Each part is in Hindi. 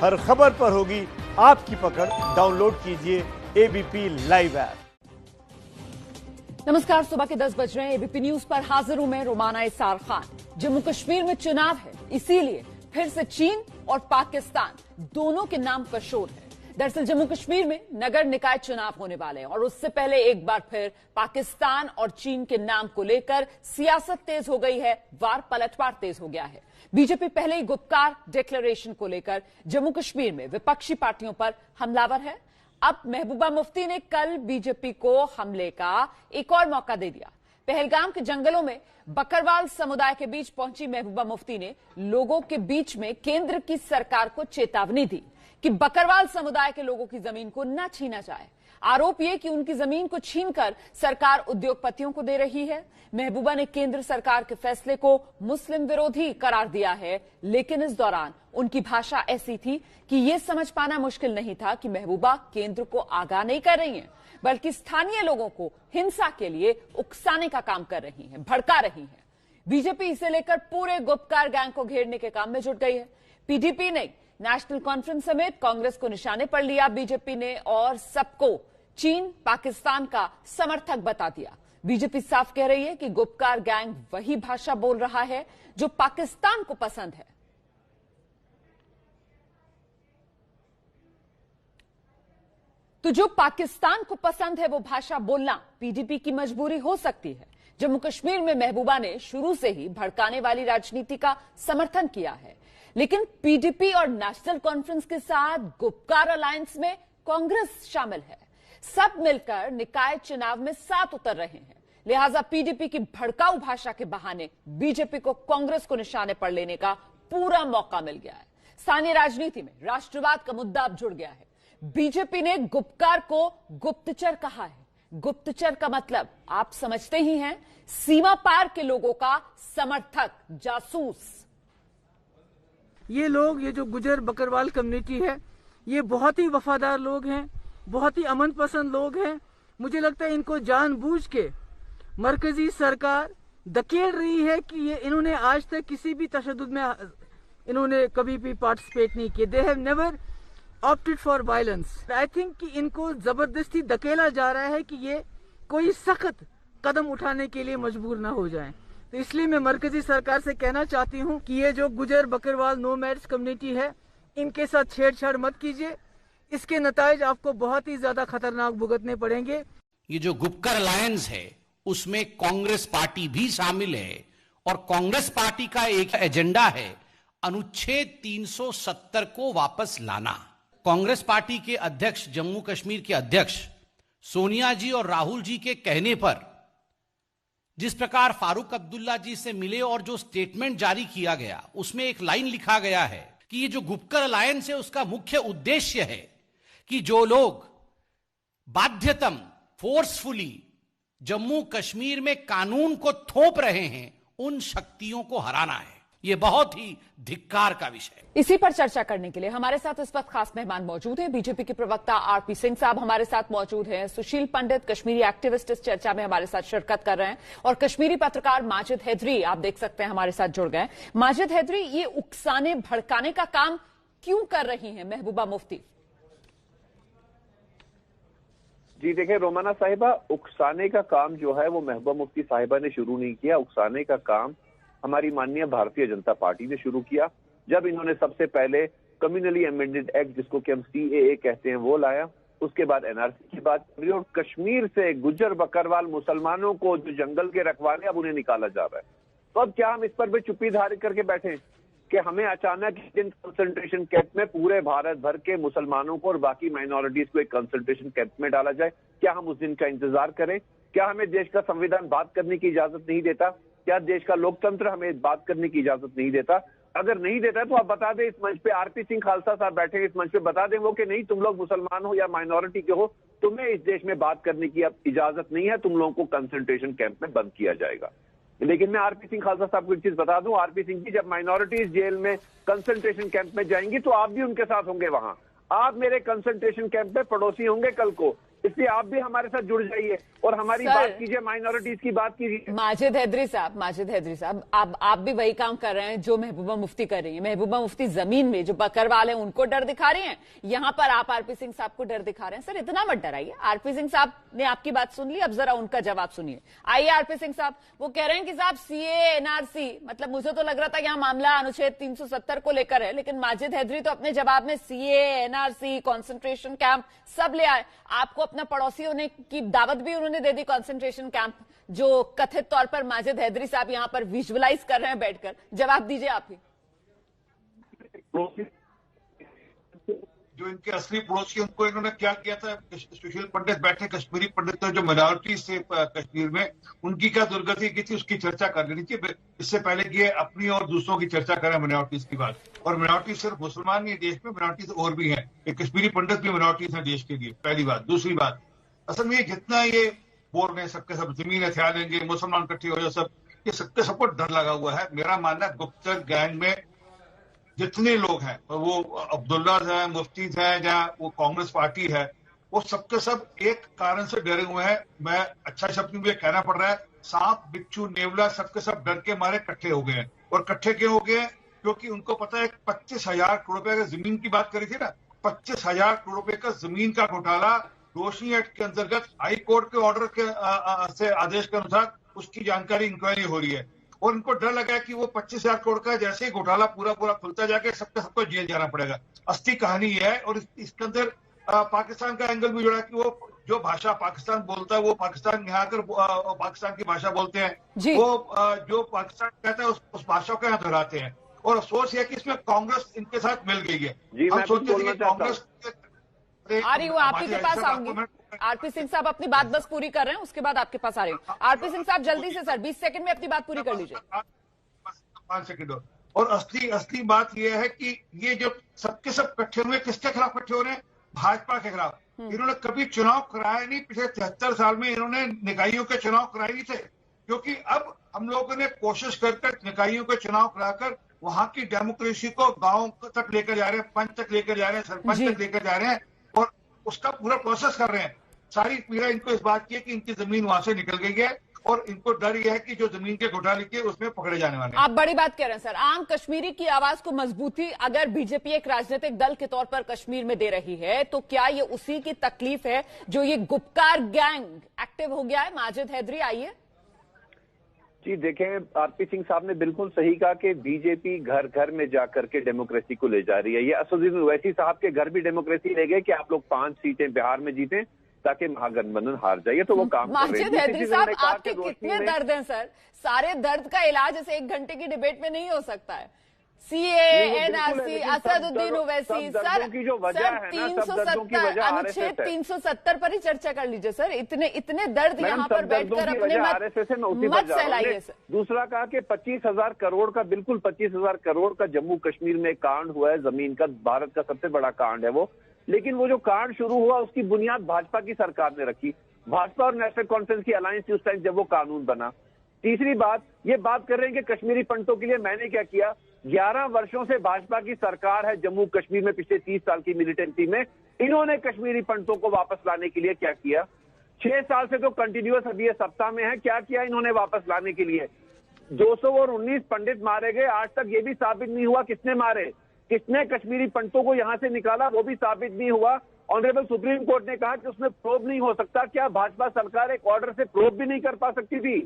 हर खबर पर होगी आपकी पकड़। डाउनलोड कीजिए एबीपी लाइव ऐप। नमस्कार, सुबह के 10 बज रहे हैं। एबीपी न्यूज पर हाजिर हूं मैं रोमाना इसार खान। जम्मू कश्मीर में चुनाव है, इसीलिए फिर से चीन और पाकिस्तान दोनों के नाम पर शोर है। दरअसल जम्मू कश्मीर में नगर निकाय चुनाव होने वाले हैं और उससे पहले एक बार फिर पाकिस्तान और चीन के नाम को लेकर सियासत तेज हो गई है, वार पलटवार तेज हो गया है। बीजेपी पहले ही गुपकार डिक्लेरेशन को लेकर जम्मू कश्मीर में विपक्षी पार्टियों पर हमलावर है। अब महबूबा मुफ्ती ने कल बीजेपी को हमले का एक और मौका दे दिया। पहलगाम के जंगलों में बकरवाल समुदाय के बीच पहुंची महबूबा मुफ्ती ने लोगों के बीच में केंद्र की सरकार को चेतावनी दी कि बकरवाल समुदाय के लोगों की जमीन को न छीना जाए। आरोप यह कि उनकी जमीन को छीनकर सरकार उद्योगपतियों को दे रही है। महबूबा ने केंद्र सरकार के फैसले को मुस्लिम विरोधी करार दिया है, लेकिन इस दौरान उनकी भाषा ऐसी थी कि यह समझ पाना मुश्किल नहीं था कि महबूबा केंद्र को आगाह नहीं कर रही हैं, बल्कि स्थानीय लोगों को हिंसा के लिए उकसाने का काम कर रही हैं, भड़का रही हैं। बीजेपी इसे लेकर पूरे गुपकार गैंग को घेरने के काम में जुट गई है। पीडीपी ने नेशनल कॉन्फ्रेंस समेत कांग्रेस को निशाने पर लिया बीजेपी ने और सबको चीन पाकिस्तान का समर्थक बता दिया। बीजेपी साफ कह रही है कि गुपकार गैंग वही भाषा बोल रहा है जो पाकिस्तान को पसंद है। तो जो पाकिस्तान को पसंद है वो भाषा बोलना पीडीपी की मजबूरी हो सकती है। जम्मू कश्मीर में महबूबा ने शुरू से ही भड़काने वाली राजनीति का समर्थन किया है, लेकिन पीडीपी और नेशनल कॉन्फ्रेंस के साथ गुपकार अलायंस में कांग्रेस शामिल है। सब मिलकर निकाय चुनाव में साथ उतर रहे हैं, लिहाजा पीडीपी की भड़काऊ भाषा के बहाने बीजेपी को कांग्रेस को निशाने पर लेने का पूरा मौका मिल गया है। स्थानीय राजनीति में राष्ट्रवाद का मुद्दा अब जुड़ गया है। बीजेपी ने गुपकार को गुप्तचर कहा है। गुप्तचर का मतलब आप समझते ही हैं, सीमा पार के लोगों का समर्थक, जासूस। ये लोग, ये जो गुजर बकरवाल कम्युनिटी है, ये बहुत ही वफादार लोग हैं, बहुत ही अमन पसंद लोग हैं। मुझे लगता है इनको जानबूझ के मरकजी सरकार धकेल रही है कि ये इन्होंने आज तक किसी भी तशद्दुद में इन्होंने कभी भी पार्टिसिपेट नहीं किए। They have never opted for violence. I think कि इनको जबरदस्ती धकेला जा रहा है कि ये कोई सख्त कदम उठाने के लिए मजबूर ना हो जाएं। तो इसलिए मैं मरकजी सरकार से कहना चाहती हूं कि ये जो गुजर बकरवाल नोमैड्स कम्युनिटी है, इनके साथ छेड़छाड़ मत कीजिए। इसके नताइज आपको बहुत ही ज्यादा खतरनाक भुगतने पड़ेंगे। ये जो गुपकर अलायंस है उसमें कांग्रेस पार्टी भी शामिल है और कांग्रेस पार्टी का एक एजेंडा है अनुच्छेद 370 को वापस लाना। कांग्रेस पार्टी के अध्यक्ष, जम्मू कश्मीर के अध्यक्ष सोनिया जी और राहुल जी के कहने पर जिस प्रकार फारूक अब्दुल्ला जी से मिले और जो स्टेटमेंट जारी किया गया, उसमें एक लाइन लिखा गया है कि ये जो गुपकर अलायंस है उसका मुख्य उद्देश्य है कि जो लोग बाध्यतम फोर्सफुली जम्मू कश्मीर में कानून को थोप रहे हैं उन शक्तियों को हराना है। यह बहुत ही धिक्कार का विषय। इसी पर चर्चा करने के लिए हमारे साथ इस वक्त खास मेहमान मौजूद हैं। बीजेपी के प्रवक्ता आरपी सिंह साहब हमारे साथ मौजूद हैं। सुशील पंडित, कश्मीरी एक्टिविस्ट, इस चर्चा में हमारे साथ शिरकत कर रहे हैं और कश्मीरी पत्रकार माजिद हैदरी, आप देख सकते हैं, हमारे साथ जुड़ गए। माजिद हैदरी, ये उकसाने भड़काने का काम क्यों कर रही हैं महबूबा मुफ्ती? जी देखिए रोमाना साहिबा, उकसाने का काम जो है वो महबूबा मुफ्ती साहिबा ने शुरू नहीं किया। उकसाने का काम हमारी माननीय भारतीय जनता पार्टी ने शुरू किया, जब इन्होंने सबसे पहले कम्युनली अमेंडेड एक्ट, जिसको कि हम CAA कहते हैं, वो लाया। उसके बाद NRC की बात करी और कश्मीर से गुजर बकरवाल मुसलमानों को जो जंगल के रखवाले, अब उन्हें निकाला जा रहा है। तो अब क्या हम इस पर भी चुप्पी धारण करके बैठे कि हमें अचानक इन कंसंट्रेशन कैंप में पूरे भारत भर के मुसलमानों को और बाकी माइनॉरिटीज को एक कंसंट्रेशन कैंप में डाला जाए? क्या हम उस दिन का इंतजार करें? क्या हमें देश का संविधान बात करने की इजाजत नहीं देता? क्या देश का लोकतंत्र हमें बात करने की इजाजत नहीं देता? अगर नहीं देता है तो आप बता दें, इस मंच पे आरपी सिंह खालसा साहब बैठे हैं, इस मंच पे बता दें वो कि नहीं, तुम लोग मुसलमान हो या माइनॉरिटी के हो, तुम्हें इस देश में बात करने की अब इजाजत नहीं है, तुम लोगों को कंसंट्रेशन कैंप में बंद किया जाएगा। लेकिन मैं आरपी सिंह खालसा साहब को एक चीज बता दूं, आरपी सिंह जी, जब माइनॉरिटीज जेल में कंसंट्रेशन कैंप में जाएंगी तो आप भी उनके साथ होंगे वहां। आप मेरे कंसंट्रेशन कैंप में पड़ोसी होंगे कल को। इसलिए आप भी हमारे साथ जुड़ जाइए और हमारी सर, बात कीजिए, माइनॉरिटीज की बात कीजिए। माजिद हैदरी साहब, आप भी वही काम कर रहे हैं जो महबूबा मुफ्ती कर रही है। महबूबा मुफ्ती जमीन में जो बकरवाल है उनको डर दिखा रही हैं, यहां पर आप आरपी सिंह साहब को डर दिखा रहे हैं। सर इतना मत डराइए। आरपी सिंह साहब ने आपकी बात सुन ली, अब जरा उनका जवाब सुनिए। आइए आरपी सिंह साहब, वो कह रहे हैं कि साहब सीए एनआरसी, मतलब मुझे तो लग रहा था यहाँ मामला अनुच्छेद 370 को लेकर है, लेकिन माजिद हैदरी तो अपने जवाब में सीए एनआरसी कॉन्सेंट्रेशन कैंप सब ले आए। आपको अपना पड़ोसी होने की दावत भी उन्होंने दे दी, कॉन्सेंट्रेशन कैंप जो कथित तौर पर माजिद हैदरी साहब यहां पर विजुअलाइज कर रहे हैं बैठकर। जवाब दीजिए आप ही। जो इनके असली पड़ोसी, उनको इन्होंने क्या किया था? सुशील पंडित बैठे, कश्मीरी पंडित जो माइनॉरिटीज से कश्मीर में, उनकी क्या दुर्गति की थी उसकी चर्चा कर लेनी चाहिए, इससे पहले कि ये अपनी और दूसरों की चर्चा करें माइनॉरिटीज की बात। और माइनॉरिटीज सिर्फ मुसलमान नहीं, देश में माइनॉरिटीज और भी हैं, ये कश्मीरी पंडित भी माइनॉरिटीज हैं देश के लिए, पहली बात। दूसरी बात, असल में जितना ये बोल रहे हैं सबके सब जमीन हथियार लेंगे, मुसलमान इकट्ठे हो जाए, सब ये सबके सबको डर लगा हुआ है। मेरा मानना है गुप्तचर गैंग में जितने लोग हैं, वो अब्दुल्ला है, मुफ्ती है, या वो कांग्रेस पार्टी है, वो सबके सब एक कारण से डरे हुए हैं। मैं अच्छा शब्द में कहना पड़ रहा है, सांप बिच्छू नेवला सबके सब डर के मारे इकट्ठे हो गए हैं। और इकट्ठे क्यों हो गए हैं? क्योंकि उनको पता है 25,000 करोड़ रुपए का जमीन की बात करी थी ना, 25,000 करोड़ रुपए का जमीन का घोटाला रोशनी एक्ट के अंतर्गत हाई कोर्ट के ऑर्डर के से आदेश के अनुसार उसकी जानकारी इंक्वायरी हो रही है। और इनको डर लगा कि वो 25,000 करोड़ का जैसे ही घोटाला पूरा खुलता जाके सबको जेल जाना पड़ेगा। असली कहानी ये है। और इसके अंदर पाकिस्तान का एंगल भी जुड़ा कि वो जो भाषा पाकिस्तान बोलता है, वो पाकिस्तान यहाँ आकर पाकिस्तान की भाषा बोलते हैं, वो जो पाकिस्तान कहता है उस भाषा को यहाँ दोहराते हैं। और अफसोस है कि इसमें कांग्रेस इनके साथ मिल गई है। हम सोचते थे कि कांग्रेस आ रही हूँ, आपके पास आऊंगी। आरपी सिंह साहब अपनी बात बस पूरी कर रहे हैं, उसके बाद आपके पास आ रही हूँ। आरपी सिंह साहब जल्दी से सर 20 सेकंड में अपनी बात पूरी कर लीजिए। 5 सेकंड। और असली बात यह है कि ये जो सबके सब इकट्ठे हुए, किसके खिलाफ इकट्ठे हो रहे हैं? भाजपा के खिलाफ। इन्होंने कभी चुनाव कराया नहीं, पिछले 73 साल में इन्होंने निकायों के चुनाव कराए नहीं थे। क्योंकि अब हम लोगों ने कोशिश कर निकायों के चुनाव कराकर वहां की डेमोक्रेसी को गांव तक लेकर जा रहे हैं, पंच तक लेकर जा रहे हैं, सरपंच तक लेकर जा रहे हैं, और उसका पूरा प्रोसेस कर रहे हैं। सारी पीड़ा इनको इस बात की है कि इनकी जमीन वहां से निकल गई है, और इनको डर यह है कि जो जमीन के घोटाले किए उसमें पकड़े जाने वाले हैं। आप बड़ी बात कह रहे हैं सर। आम कश्मीरी की आवाज को मजबूती अगर बीजेपी एक राजनीतिक दल के तौर पर कश्मीर में दे रही है, तो क्या ये उसी की तकलीफ है जो ये गुपकार गैंग एक्टिव हो गया है? माजिद हैदरी आइए। जी देखें, आरपी सिंह साहब ने बिल्कुल सही कहा कि बीजेपी घर घर में जाकर के डेमोक्रेसी को ले जा रही है। ये असदुद्दीन ओवैसी साहब के घर भी डेमोक्रेसी ले गए कि आप लोग 5 सीटें बिहार में जीतें ताकि महागठबंधन हार जाए। तो वो काम माजिद हैदरी साहब, आपके कितने दर्द हैं सर? सारे दर्द का इलाज ऐसे 1 घंटे की डिबेट में नहीं हो सकता है। CA, NRC, Asaduddin Owaisi, sir 370 अनुच्छेद 370 पर ही चर्चा कर लीजिए सर। इतने दर्द यहाँ पर बैठकर अपने मत सहलाइए सर। दूसरा कहा कि 25,000 करोड़ का, बिल्कुल 25,000 करोड़ का जम्मू कश्मीर में कांड हुआ है जमीन का, भारत का सबसे बड़ा कांड है वो। लेकिन वो जो कांड शुरू हुआ उसकी बुनियाद भाजपा की सरकार ने रखी। भाजपा और नेशनल कॉन्फ्रेंस की अलायंस थी उस टाइम जब वो कानून बना। तीसरी बात, ये बात कर रहे हैं कि कश्मीरी पंडितों के लिए मैंने क्या किया। 11 वर्षों से भाजपा की सरकार है जम्मू कश्मीर में, पिछले 30 साल की मिलिटेंसी में इन्होंने कश्मीरी पंडितों को वापस लाने के लिए क्या किया? 6 साल से तो कंटिन्यूअस अभी ये सत्ता में है, क्या किया इन्होंने वापस लाने के लिए? 219 पंडित मारे गए, आज तक ये भी साबित नहीं हुआ किसने मारे, किसने कश्मीरी पंडितों को यहां से निकाला, वो भी साबित नहीं हुआ। ऑनरेबल सुप्रीम कोर्ट ने कहा कि उसमें प्रोब नहीं हो सकता। क्या भाजपा सरकार एक ऑर्डर से प्रोब भी नहीं कर पा सकती थी?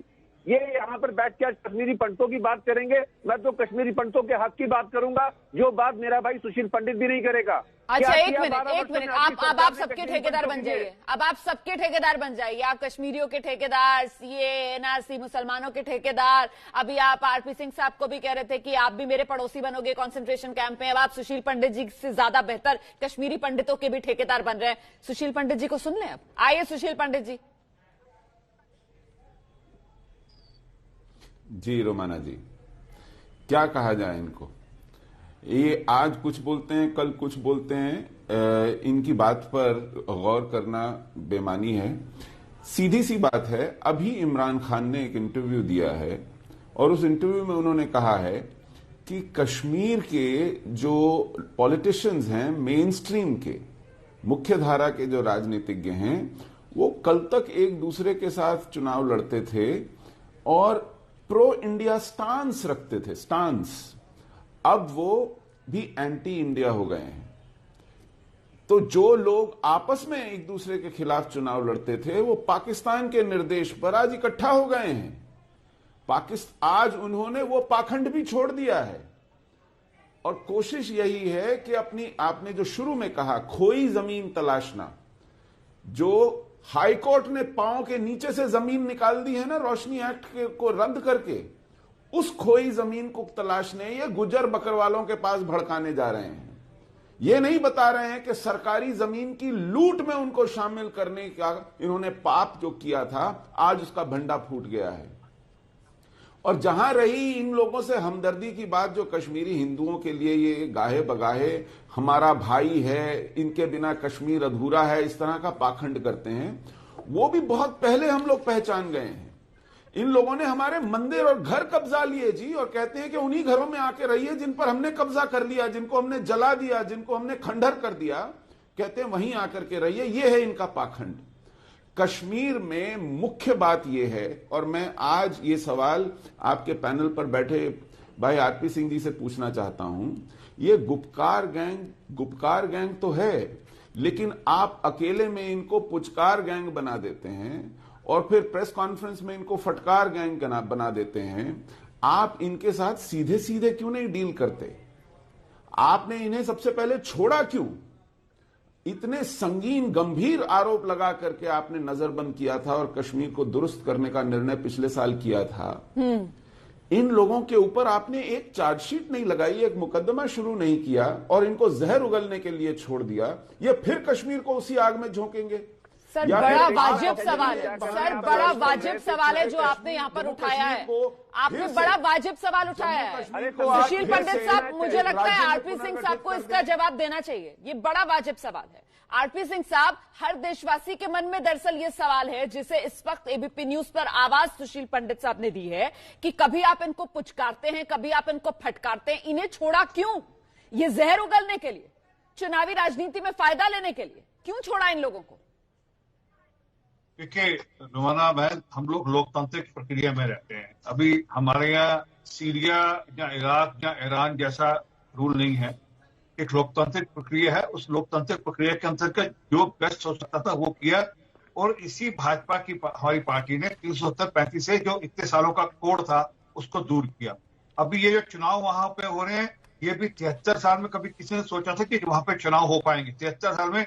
ये यहाँ पर बैठ के आज कश्मीरी पंडितों की बात करेंगे। मैं तो कश्मीरी पंडितों के हक की बात करूंगा, जो बात मेरा भाई सुशील पंडित भी नहीं करेगा। अच्छा एक मिनट अब आप सबके ठेकेदार बन जाइए। अब आप सबके ठेकेदार बन जाइए। आप कश्मीरियों के ठेकेदार, सीए, एनआरसी, मुसलमानों के ठेकेदार। अभी आप आरपी सिंह साहब को भी कह रहे थे कि आप भी मेरे पड़ोसी बनोगे कॉन्सेंट्रेशन कैंप में। अब आप सुशील पंडित जी से ज्यादा बेहतर कश्मीरी पंडितों के भी ठेकेदार बन रहे हैं। सुशील पंडित जी को सुन लें। अब आइए सुशील पंडित जी। जी रोमाना जी, क्या कहा जाए इनको? ये आज कुछ बोलते हैं, कल कुछ बोलते हैं। इनकी बात पर गौर करना बेमानी है। सीधी सी बात है, अभी इमरान खान ने एक इंटरव्यू दिया है और उस इंटरव्यू में उन्होंने कहा है कि कश्मीर के जो पॉलिटिशियंस हैं मेन स्ट्रीम के, मुख्य धारा के जो राजनीतिज्ञ हैं वो कल तक एक दूसरे के साथ चुनाव लड़ते थे और प्रो इंडिया स्टांस रखते थे, स्टांस। अब वो भी एंटी इंडिया हो गए हैं। तो जो लोग आपस में एक दूसरे के खिलाफ चुनाव लड़ते थे वो पाकिस्तान के निर्देश पर आज इकट्ठा हो गए हैं। आज उन्होंने वो पाखंड भी छोड़ दिया है और कोशिश यही है कि आपने जो शुरू में कहा खोई जमीन तलाशना, जो हाईकोर्ट ने पांव के नीचे से जमीन निकाल दी है ना रोशनी एक्ट को रद्द करके, उस खोई जमीन को तलाशने ये गुजर बकरवालों के पास भड़काने जा रहे हैं। ये नहीं बता रहे हैं कि सरकारी जमीन की लूट में उनको शामिल करने का इन्होंने पाप जो किया था आज उसका भंडा फूट गया है। और जहां रही इन लोगों से हमदर्दी की बात, जो कश्मीरी हिंदुओं के लिए ये गाहे बगाहे हमारा भाई है, इनके बिना कश्मीर अधूरा है, इस तरह का पाखंड करते हैं, वो भी बहुत पहले हम लोग पहचान गए हैं। इन लोगों ने हमारे मंदिर और घर कब्जा लिए जी, और कहते हैं कि उन्हीं घरों में आके रहिए जिन पर हमने कब्जा कर लिया, जिनको हमने जला दिया, जिनको हमने खंडहर कर दिया, कहते हैं वहीं आकर के रहिए। ये है इनका पाखंड। कश्मीर में मुख्य बात यह है, और मैं आज ये सवाल आपके पैनल पर बैठे भाई आरपी सिंह जी से पूछना चाहता हूं, ये गुपकार गैंग तो है, लेकिन आप अकेले में इनको पुचकार गैंग बना देते हैं और फिर प्रेस कॉन्फ्रेंस में इनको फटकार गैंग बना देते हैं। आप इनके साथ सीधे सीधे क्यों नहीं डील करते? आपने इन्हें सबसे पहले छोड़ा क्यों? इतने संगीन गंभीर आरोप लगा करके आपने नजरबंद किया था और कश्मीर को दुरुस्त करने का निर्णय पिछले साल किया था। इन लोगों के ऊपर आपने एक चार्जशीट नहीं लगाई, एक मुकदमा शुरू नहीं किया और इनको जहर उगलने के लिए छोड़ दिया। ये फिर कश्मीर को उसी आग में झोंकेंगे। सर बड़ा वाजिब सवाल है, सर बड़ा वाजिब सवाल है जो आपने यहाँ पर उठाया है। आपने बड़ा वाजिब सवाल उठाया है सुशील पंडित साहब। मुझे लगता है आरपी सिंह साहब को इसका जवाब देना चाहिए। ये बड़ा वाजिब सवाल है आरपी सिंह साहब। हर देशवासी के मन में दरअसल ये सवाल है जिसे इस वक्त एबीपी न्यूज पर आवाज सुशील पंडित साहब ने दी है कि कभी आप इनको पुचकारते हैं, कभी आप इनको फटकारते हैं, इन्हें छोड़ा क्यों? ये जहर उगलने के लिए, चुनावी राजनीति में फायदा लेने के लिए क्यों छोड़ा इन लोगों को? देखिए रोमाना बहन, हम लोग लोकतांत्रिक प्रक्रिया में रहते हैं। अभी हमारे यहाँ सीरिया या इराक या ईरान जैसा रूल नहीं है। एक लोकतांत्रिक प्रक्रिया है। उस लोकतांत्रिक प्रक्रिया के अंतर्गत जो बेस्ट हो सकता था वो किया, और इसी भाजपा की हमारी पार्टी ने 370-35 से जो इतने सालों का कोड था उसको दूर किया। अभी ये जो चुनाव वहां पे हो रहे हैं, ये भी 73 साल में कभी किसी ने सोचा था कि वहां पे चुनाव हो पाएंगे? 73 साल में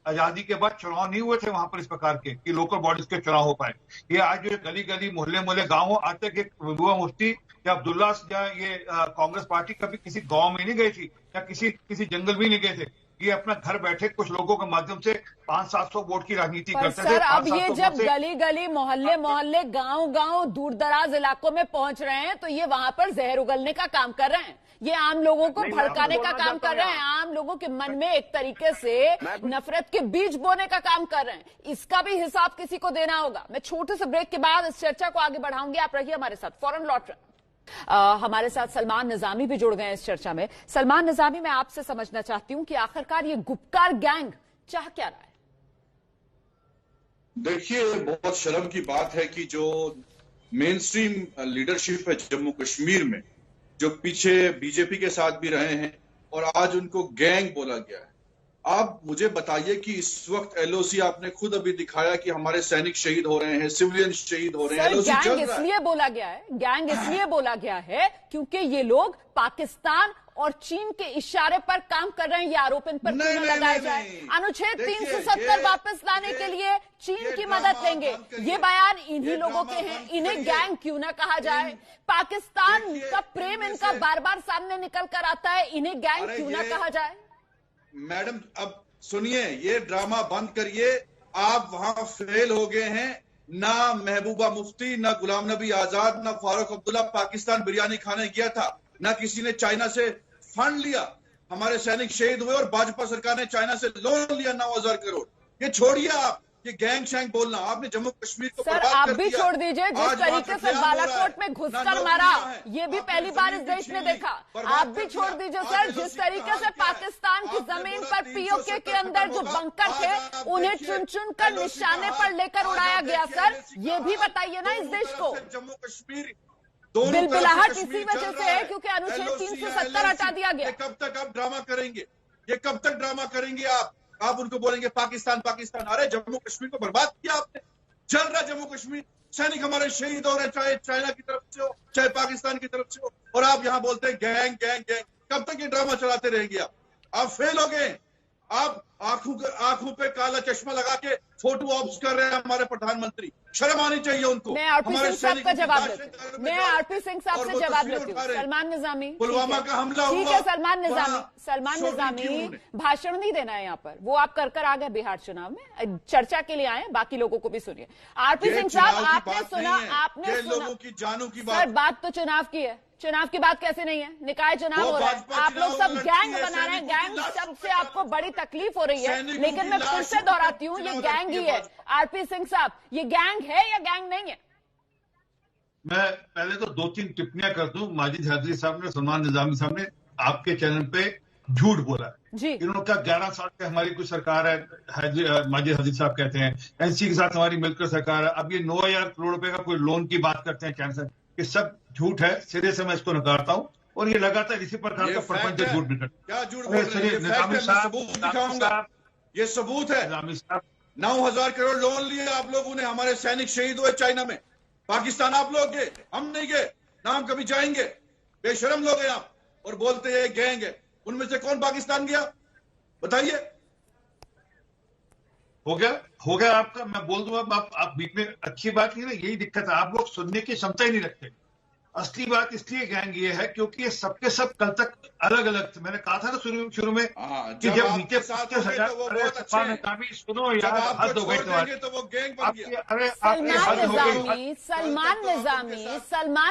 आजादी के बाद चुनाव नहीं हुए थे वहां पर इस प्रकार के कि लोकल बॉडीज के चुनाव हो पाए। ये आज जो गली गली मोहल्ले गांवों आज तक एक महबूबा मुफ्ती या अब्दुल्ला या ये कांग्रेस पार्टी कभी किसी गांव में नहीं गई थी या किसी जंगल भी नहीं गए थे। ये अपना घर बैठे कुछ लोगों के माध्यम से 500-700 वोट की राजनीति करते थे। सर अब ये जब गली गली मोहल्ले गांव दूर दराज इलाकों में पहुंच रहे हैं तो ये वहां पर जहर उगलने का काम कर रहे हैं। ये आम लोगों को भड़काने का काम कर रहे हैं, आम लोगों के मन में एक तरीके से नफरत के बीज बोने का काम कर रहे हैं। इसका भी हिसाब किसी को देना होगा। मैं छोटे से ब्रेक के बाद इस चर्चा को आगे बढ़ाऊंगी। आप रहिए हमारे साथ। फौरन लौट रहे हमारे साथ सलमान निजामी भी जुड़ गए हैं इस चर्चा में। सलमान निजामी, मैं आपसे समझना चाहती हूं कि आखिरकार ये गुपकार गैंग चाह क्या रहा है? देखिए, बहुत शर्म की बात है कि जो मेन स्ट्रीम लीडरशिप है जम्मू कश्मीर में, जो पीछे बीजेपी के साथ भी रहे हैं और आज उनको गैंग बोला गया है। आप मुझे बताइए कि इस वक्त एलओसी, आपने खुद अभी दिखाया कि हमारे सैनिक शहीद हो रहे हैं, सिविलियन शहीद हो रहे हैं। एलओसी गैंग इसलिए बोला गया है, गैंग इसलिए बोला गया है क्योंकि ये लोग पाकिस्तान और चीन के इशारे पर काम कर रहे हैं। ये आरोप इन पर क्यों लगाया जाए? अनुच्छेद 370 वापस लाने के लिए चीन की मदद लेंगे, ये बयान इन्हीं लोगों के हैं। इन्हें गैंग क्यों ना कहा जाए? पाकिस्तान का प्रेम इनका बार बार सामने निकल कर आता है, इन्हें गैंग क्यों ना कहा जाए? मैडम अब सुनिए, ये ड्रामा बंद करिए। आप वहां फेल हो गए हैं। ना महबूबा मुफ्ती, ना गुलाम नबी आजाद, ना फारूक अब्दुल्ला पाकिस्तान बिरयानी खाने गया था, ना किसी ने चाइना से फंड लिया। हमारे सैनिक शहीद हुए और भाजपा सरकार ने चाइना से लोन लिया 9,000 करोड़। ये छोड़िए आप। ये गैंग शैंग बोलना, आपने जम्मू कश्मीर को सर बर्बाद आप कर भी दिया। छोड़ दीजिए, जिस आज वहाँ तरीके से कत्लेआम हो रहा है, बालाकोट में ना घुसकर नौकरियां मारा, हैं, ये भी आपने पहली बार इस जमीन देश में छीनी, देखा। बर्बाद आप भी कर छोड़ दिया। दीजिए आज सर, एलओसी जिस का तरीके हाल से क्या है? पाकिस्तान की आपने जमीन बोला पर पीओके के अंदर जो 370 बंकर थे, आज आप उन्हें देखिए, चुन चुन कर LOC निशाने का पर हाल, लेकर आज उड़ाया आप गया। देखिए सर LOC का ये भी हाल, बताइए ना इस दोनों देश तरफ को। से जम्मू कश्मीर दोनों बिल तरफ से बिलाहट कश्मीर इसी वजह चल से रहा है क्योंकि अनुच्छेद LOC 370 हटा दिया गया। ये कब तक आप ड्रामा करेंगे? ये कब तक ड्रामा करेंगे आप उनको बोलेंगे पाकिस्तान पाकिस्तान। अरे जम्मू कश्मीर को बर्बाद किया आपने, जल रहा जम्मू कश्मीर, सैनिक हमारे शहीद हो रहे, चाहे चाइना की तरफ से हो चाहे पाकिस्तान की तरफ से हो, और आप यहाँ बोलते हैं गैंग गैंग गैंग। कब तक ये ड्रामा चलाते रहेंगे आप फेल हो गए। आप आंखों पे काला चश्मा लगा के फोटो ऑप्स कर रहे हैं हमारे प्रधानमंत्री, शर्म आनी चाहिए उनको। मैं आरपी सिंह साहब का जवाब देती हूँ, मैं आरपी सिंह साहब से जवाब लेती हूँ। सलमान निजामी, पुलवामा का हमला ठीक हुआ, है सलमान निजामी, सलमान छोड़ दी क्यों निजामी उन्होंने? भाषण नहीं देना है यहाँ पर, वो आप कर आ गए बिहार चुनाव में, चर्चा के लिए आए, बाकी लोगों को भी सुनिए। आरपी ये सिंह साहब चुनाव की आपने बात सुना, नहीं है, आपने ये सुना लोगों की जानों की सर, बात। बात तो चुनाव की है, चुनाव की बात कैसे नहीं है? निकाय चुनाव वो हो रहा है, भाजपा आप लोग चुनाव सब लड़ती गैंग है, बना रहे हैं, सैनिकों की गैंग लाश सबसे आपको बड़ी तकलीफ हो रही है, सैनिकों लेकिन की मैं लाश फिर से दोहराती हूँ, ये चुनाव गैंग लड़ती ही है है। आरपी सिंह साहब, ये गैंग है या गैंग नहीं है? मैं पहले तो 2-3 टिप्पणियां कर दूं। माजिद हैदरी साहब ने, सलमान निजामी साहब ने आपके चैनल पे झूठ बोला है जी। इन्होंने कहा 11 साल से हमारी कोई सरकार है, माजिद हैदरी साहब कहते हैं एनसी के साथ हमारी मिलकर सरकार है। अब ये 9,000 करोड़ रुपए का कोई लोन की बात करते हैं कैंसर, ये सब झूठ है, सिरे से मैं इसको नकारता हूं। और ये लगातार इसी प्रकार ये का फैक्ट प्रपंच है। झूठ निकल क्या झूठ बोल रहे हैं? ये फैक्ट है, मैं सबूत दिखाऊंगा। ये सबूत है। 9,000 करोड़ लोन लिए आप लोगों ने, हमारे सैनिक शहीद हुए चाइना में। पाकिस्तान आप लोग गए, हम नहीं गए, ना हम कभी जाएंगे। बेशरम लोग हैं आप, और बोलते हैं गैंग है। उनमें से कौन पाकिस्तान गया बताइए? हो गया आपका, मैं बोल दूंगा। आप बीच में, अच्छी बात नहीं ना, यही दिक्कत है, आप लोग सुनने की क्षमता ही नहीं रखते। असली बात इसलिए गैंग ये है क्योंकि ये सबके सब कल तक अलग अलग थे। मैंने कहा था ना शुरू में कि जब नीचे 25,000, सुनो यार, हद हो गई तुम्हारी, तो वो गैंग बन गया। अरे सलमान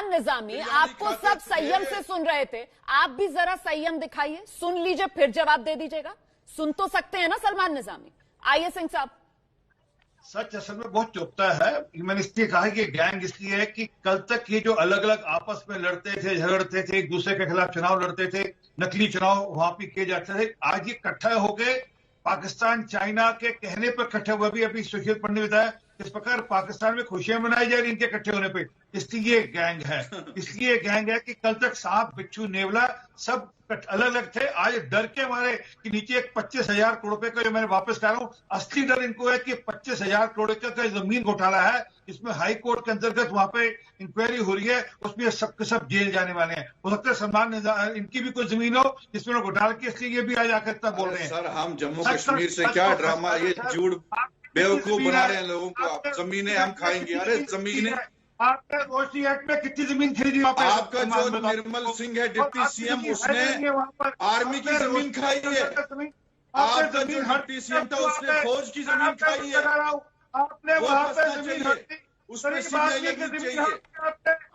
निजामी आपको सब संयम से सुन रहे थे, आप भी जरा संयम दिखाइए, सुन लीजिए फिर जवाब दे दीजिएगा। सुन तो सकते हैं ना सलमान निजामी? आइए सिंह साहब। सच असल में बहुत चुभता है। मैंने इसलिए कहा कि गैंग इसलिए है कि कल तक ये जो अलग अलग आपस में लड़ते थे, झगड़ते थे, एक दूसरे के खिलाफ चुनाव लड़ते थे, नकली चुनाव वहां पे किए जाते थे, आज ये इकट्ठा होके पाकिस्तान चाइना के कहने पर इकट्ठे हुए। अभी सुशील पंडित ने बताया इस प्रकार पाकिस्तान में खुशियां मनाई जा रही इनके इकट्ठे होने पे, इसलिए गैंग है। इसलिए गैंग है कि कल तक सांप बिच्छू नेवला सब अलग अलग थे, आज डर के मारे कि नीचे एक 25,000 करोड़ रुपए का, जो मैंने वापस कह रहा हूं, असली डर इनको है कि 25,000 करोड़ का जमीन घोटाला है, इसमें हाई कोर्ट के अंतर्गत वहां पे इंक्वायरी हो रही है, उसमें सबके सब जेल जाने वाले हैं। हो सकता है सलमान इनकी भी कोई जमीन हो जिसमें घोटाला की, इसलिए ये भी आज आकर तक बोल रहे हैं। सर हम जम्मू कश्मीर से क्या ड्रामा, ये झूठ बेवकूफ बना रहे हैं लोगों को। आप जमीनें हम खाएंगे, अरे जमीनें आपने रोशनी एक्ट में कितनी जमीन खरीदी? आपका जो निर्मल सिंह है डिप्टी सीएम, उसने आर्मी की जमीन खाई है। आपका जो डिप्टी सीएम था उसने फौज की जमीन खाई है। आपने वहां पे जमीन, उसमें सीबीआई चाहिए।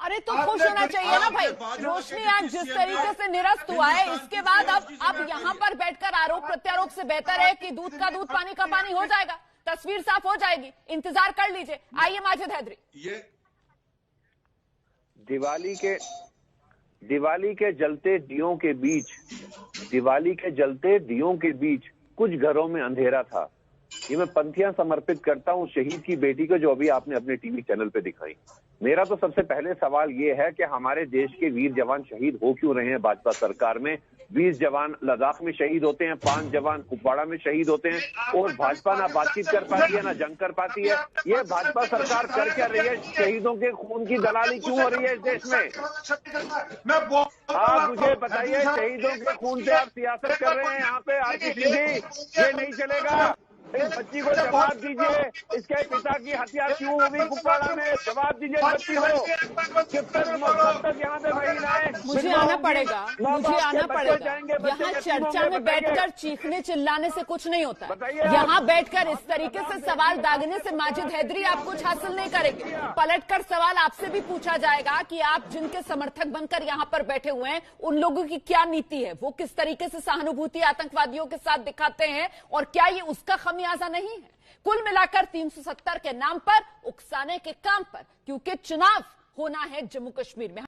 अरे तो खुश होना चाहिए ना भाई, रोशनी एक्ट जिस तरीके से निरस्त हुआ है, इसके बाद अब यहाँ पर बैठकर आरोप प्रत्यारोप से बेहतर है कि दूध का दूध पानी का पानी हो जाएगा, तस्वीर साफ हो जाएगी, इंतजार कर लीजिए। आइए माजिद हैदरी। ये दिवाली के जलते दियों के बीच कुछ घरों में अंधेरा था। ये मैं पंक्तियां समर्पित करता हूं शहीद की बेटी को, जो अभी आपने अपने टीवी चैनल पे दिखाई। मेरा तो सबसे पहले सवाल ये है कि हमारे देश के वीर जवान शहीद हो क्यों रहे हैं भाजपा सरकार में? 20 जवान लद्दाख में शहीद होते हैं, 5 जवान कुपवाड़ा में शहीद होते हैं, और भाजपा ना बातचीत कर पाती है ना जंग कर पाती है। ये भाजपा सरकार कर क्या रही है? शहीदों के खून की दलाली क्यों हो रही है इस देश में? आप मुझे बताइए, शहीदों के खून से आप सियासत कर रहे हैं यहाँ पे? आरपी सिंह जी, ये नहीं चलेगा। इस बच्ची को जवाब दीजिए, इसके पिता की हत्या क्यों हुई कुपवाड़ा में? जवाब दीजिए बच्ची को। कब तक यहाँ पे महिलाएं? मुझे आना पड़ेगा। यहाँ चर्चा में बैठकर चीखने चिल्लाने से कुछ नहीं होता। यहाँ बैठकर इस तरीके से सवाल दागने से माजिद हैदरी आप कुछ हासिल नहीं करेंगे। पलटकर सवाल आपसे भी पूछा जाएगा कि आप जिनके समर्थक बनकर यहाँ पर बैठे हुए हैं, उन लोगों की क्या नीति है, वो किस तरीके से सहानुभूति आतंकवादियों के साथ दिखाते हैं, और क्या ये उसका खमियाजा नहीं है। कुल मिलाकर 370 के नाम पर, उकसाने के काम पर, क्योंकि चुनाव होना है जम्मू कश्मीर में।